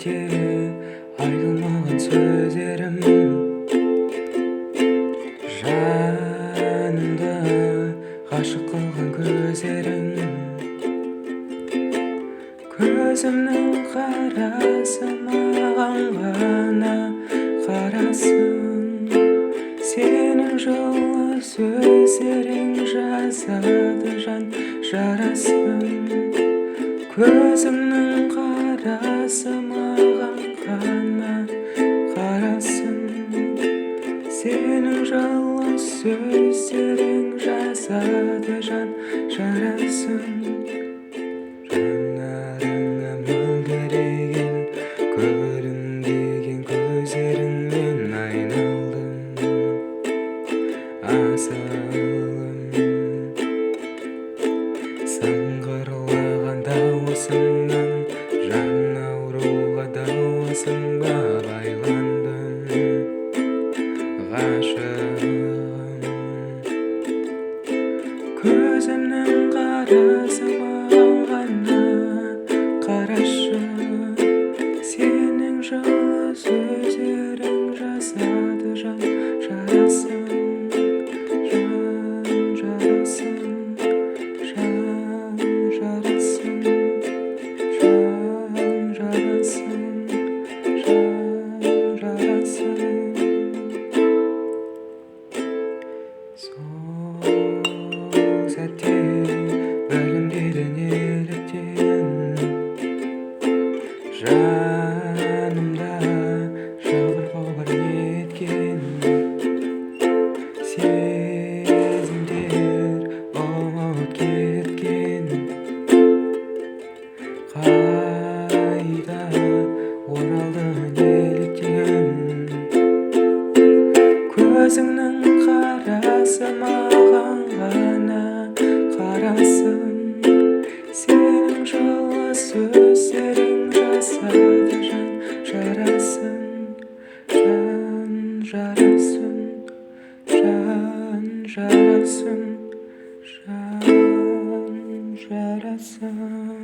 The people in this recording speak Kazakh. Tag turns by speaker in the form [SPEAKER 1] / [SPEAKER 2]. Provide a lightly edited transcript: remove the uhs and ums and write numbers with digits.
[SPEAKER 1] нелікте айтылмаған сөздерім жанымды ғашық қылған көздерің көзімнің қарасы маған ғана қарасын сенің жылы сөздерің жазады жан жарасын көзімнің қарасы маған ғана қарасын сенің жылы сөздерің жазады жан жарасын жанарыңа мөлдіреген күлімдеген көздеріңмен айналдым асылым сыңғырлаған дауысыңнан жан ауруға дауысың ба байландым ғашығым көзімнің қарасы маған ғана қарашы сенің жылы сөздерің жазады жан жарасын жан жарасын жан жарасын жан жарасын жан жарасын сол сәтте білінбейді неліктен жанымда жабырқау бар неткен сезімдер ұмыт кеткен қайта оралды неліктен көзіңнің қарасы маған ғана қарасын сенің жылы сөздерің жазады жан жарасын жан жарасын жан жарасын жан жарасын